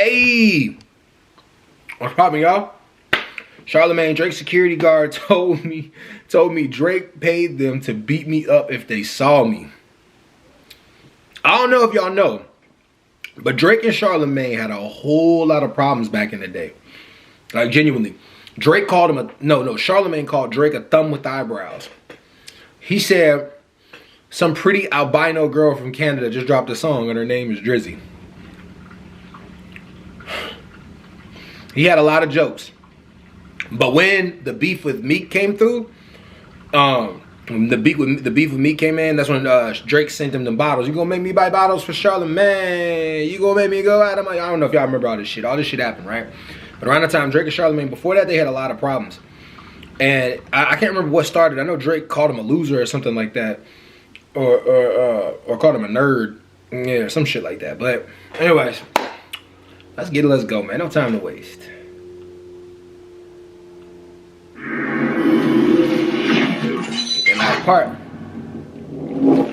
Hey, what's poppin', y'all? Charlamagne, Drake's security guard told me Drake paid them to beat me up if they saw me. I don't know if y'all know, but Drake and Charlamagne had a whole lot of problems back in the day. Like, genuinely. Drake called him Charlamagne called Drake a thumb with eyebrows. He said some pretty albino girl from Canada just dropped a song and her name is Drizzy. He had a lot of jokes. But when the beef with Meek came through, when the beef with Meek came in, that's when Drake sent him them bottles. You gonna make me buy bottles for Charlamagne? You gonna make me go out of my... I don't know if y'all remember all this shit. All this shit happened, right? But around the time Drake and Charlamagne, before that, they had a lot of problems. And I can't remember what started. I know Drake called him a loser or something like that. Or called him a nerd. Yeah, some shit like that. But anyways, let's go, man. No time to waste. Part.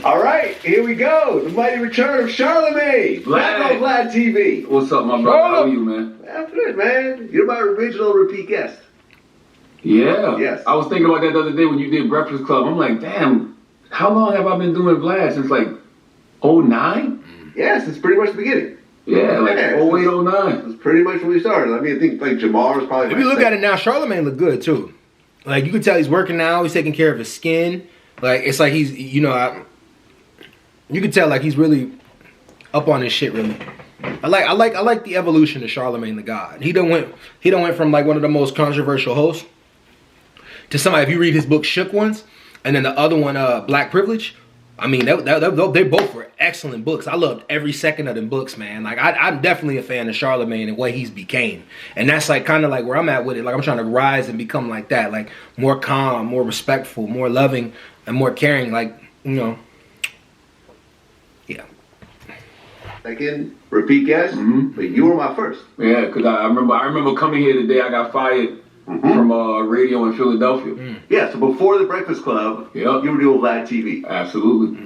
All right, here we go. The mighty return of Charlamagne. Vlad on Vlad TV. What's up, my brother? How are you, man? I'm good, man. You're my original repeat guest. Yeah. Yes. I was thinking about that the other day when you did Breakfast Club. I'm like, damn, how long have I been doing Vlad? Since like 09? Yes, it's pretty much the beginning. Yeah, like 08, 09. It's pretty much when we started. I mean, I think like Jamar was probably... If you look at it now, Charlamagne look good too. Like, you can tell he's working now. He's taking care of his skin. Like, it's like he's, you know, you can tell like he's really up on his shit. Really, I like the evolution of Charlamagne the God. He done went from like one of the most controversial hosts to somebody. If you read his book Shook Ones, and then the other one, Black Privilege. I mean, they both were excellent books. I loved every second of them books, man. Like, I'm definitely a fan of Charlamagne and what he's became. And that's like kind of like where I'm at with it. Like, I'm trying to rise and become like that. Like, more calm, more respectful, more loving, and more caring. Like, you know, yeah. Second repeat guest, but you were my first. Yeah, because I remember coming here today. I got fired from radio in Philadelphia. Yeah, so before the Breakfast Club, you were doing Vlad TV. Absolutely.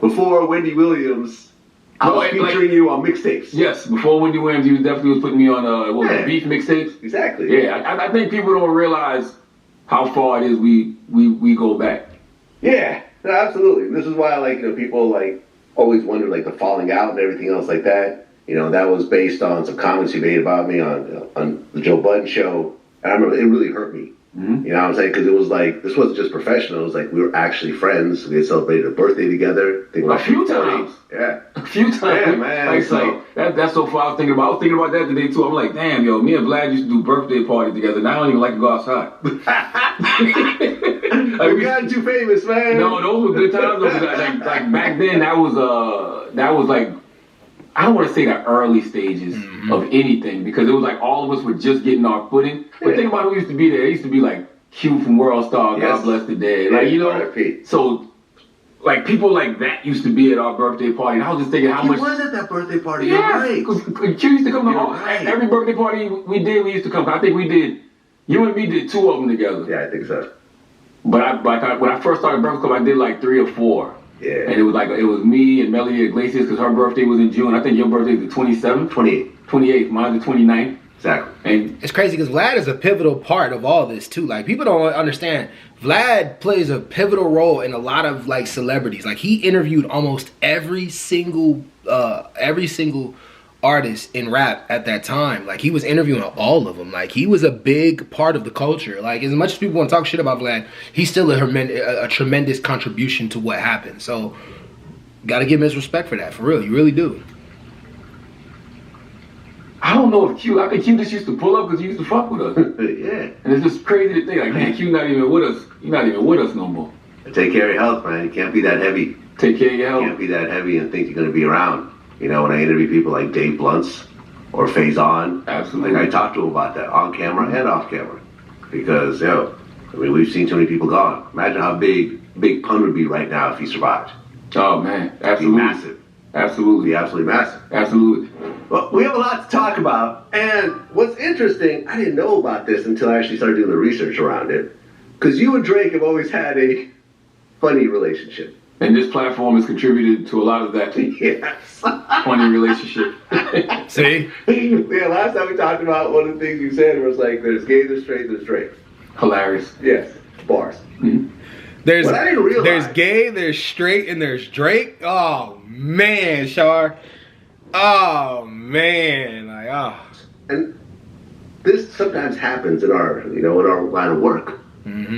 Before Wendy Williams, I was featuring you on mixtapes. Yes, before Wendy Williams, you definitely was putting me on beef mixtapes. Exactly. Yeah, I think people don't realize how far it is we go back. Yeah, no, absolutely. This is why, like, you know, people like always wonder like the falling out and everything else like that. You know, that was based on some comments you made about me on the Joe Budden show. And I remember it really hurt me. You know what I'm saying? Because it was like, this wasn't just professional. It was like we were actually friends. We had celebrated a birthday together. A few times. Yeah. A few times. Yeah, man. That's so far I was thinking about. I was thinking about that today, too. I'm like, damn, yo, me and Vlad used to do birthday parties together. Now I don't even like to go outside. Like, we got too famous, man. No, those were good times. Like back then, that was like, I don't want to say the early stages of anything because it was like all of us were just getting our footing. But think about who used to be there. It used to be like Q from World Star, God bless the dead. Like, you know, so like people like that used to be at our birthday party. And I was just thinking how much. He was at that birthday party. Yeah, you're right. Q used to come to every birthday party we did. We used to come. I think we did. You and me did 2 of them together. Yeah, I think so. But when I first started Breakfast Club, I did like 3 or 4. Yeah. And it was me and Melody Iglesias because her birthday was in June. I think your birthday is the 27th? 28th. Mine's the 29th. Exactly. And it's crazy because Vlad is a pivotal part of all this too. Like, people don't understand. Vlad plays a pivotal role in a lot of like celebrities. Like, he interviewed almost every single artist in rap at that time. Like, he was interviewing all of them. Like, he was a big part of the culture. Like, as much as people want to talk shit about Vlad, he's still a tremendous contribution to what happened. So, gotta give him his respect for that. For real, you really do. I don't know if Q, I think Q just used to pull up because he used to fuck with us. Yeah. And it's just crazy to think, like, man, Q not even with us. He's not even with us no more. Take care of your health, man. You can't be that heavy. Take care of your health. You can't be that heavy and think you're going to be around. You know, when I interview people like Dave Blunts or Faison, absolutely, like I talk to them about that on camera and off camera. Because, I mean, we've seen too many people gone. Imagine how big Pun would be right now if he survived. Oh, man. Absolutely. It'd be massive. Absolutely. Absolutely massive. Absolutely. Well, we have a lot to talk about. And what's interesting, I didn't know about this until I actually started doing the research around it. Because you and Drake have always had a funny relationship. And this platform has contributed to a lot of that Yes. funny relationship. See? Yeah, last time we talked about one of the things you said was like, there's gay, there's straight, there's straight. Hilarious. Yes, bars. There's What I didn't realize- there's gay, there's straight, and there's Drake. Oh man, Shar. Oh man, like And this sometimes happens in our, in our line of work,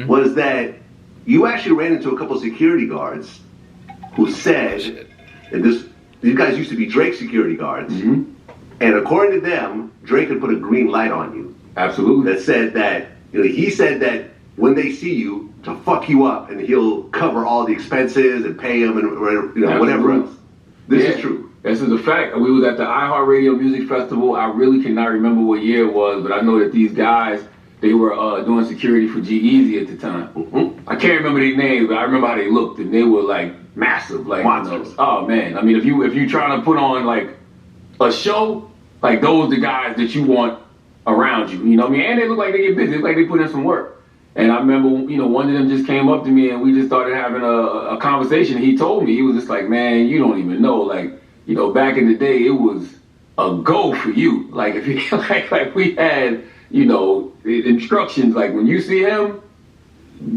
was that you actually ran into a couple security guards who said, and these guys used to be Drake security guards, and according to them, Drake had put a green light on you. Absolutely. That said that, he said that when they see you, to fuck you up, and he'll cover all the expenses and pay them and whatever else. This is true. This is a fact. We was at the iHeartRadio Music Festival. I really cannot remember what year it was, but I know that these guys, they were doing security for G-Eazy at the time. I can't remember their names, but I remember how they looked, and they were like massive, like monsters. Oh man, I mean, if you trying to put on like a show, like those are the guys that you want around you. You know what I mean? And they look like they get busy. It's like they put in some work. And I remember, one of them just came up to me and we just started having a conversation. He told me, he was just like, man, you don't even know, like, back in the day, it was a go for you. Like, if you, like we had, instructions, like, when you see him,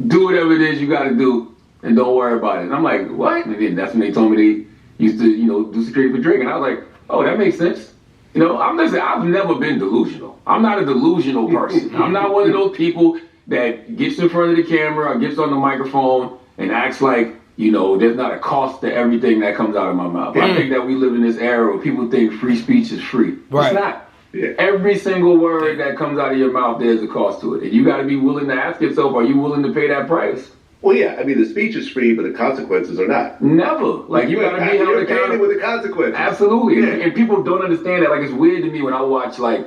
do whatever it is you got to do and don't worry about it. And I'm like, what? And then that's when they told me they used to, do security for Drake. And I was like, oh, that makes sense. I've never been delusional. I'm not a delusional person. I'm not one of those people that gets in front of the camera or gets on the microphone and acts like, there's not a cost to everything that comes out of my mouth. I think that we live in this era where people think free speech is free. Right. It's not. Yeah. Every single word that comes out of your mouth, there's a cost to it. And you got to be willing to ask yourself, are you willing to pay that price? Well, yeah, I mean, the speech is free, but the consequences are not. Never. Like, you got to be held accountable. with the consequences. Absolutely. Yeah. And people don't understand that. Like, it's weird to me when I watch, like,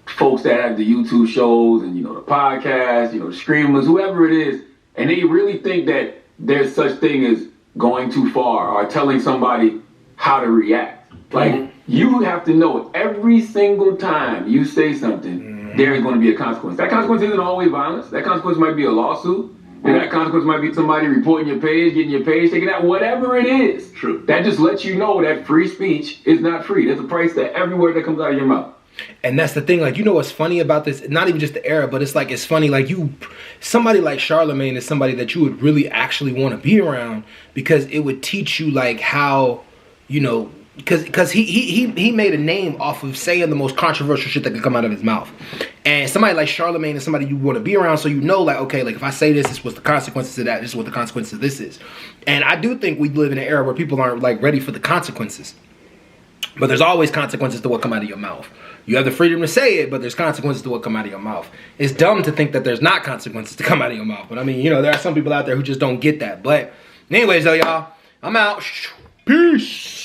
folks that have the YouTube shows and, the podcast, the streamers, whoever it is, and they really think that there's such thing as going too far or telling somebody how to react. Like, you have to know every single time you say something, there's going to be a consequence. That consequence isn't always violence. That consequence might be a lawsuit. And that consequence might be somebody reporting your page, getting your page taken out, whatever it is. True. That just lets you know that free speech is not free. There's a price to every word that comes out of your mouth. And that's the thing, like, what's funny about this, not even just the era, but it's funny, like, somebody like Charlamagne is somebody that you would really actually want to be around, because it would teach you, like, how, because he made a name off of saying the most controversial shit that could come out of his mouth. And somebody like Charlamagne is somebody you want to be around, so like, okay, like, if I say this is what the consequences of that, this is what the consequences of this is. And I do think we live in an era where people aren't, like, ready for the consequences. But there's always consequences to what come out of your mouth. You have the freedom to say it, but there's consequences to what come out of your mouth. It's dumb to think that there's not consequences to come out of your mouth. But I mean, there are some people out there who just don't get that. But anyways, though, y'all, I'm out. Peace.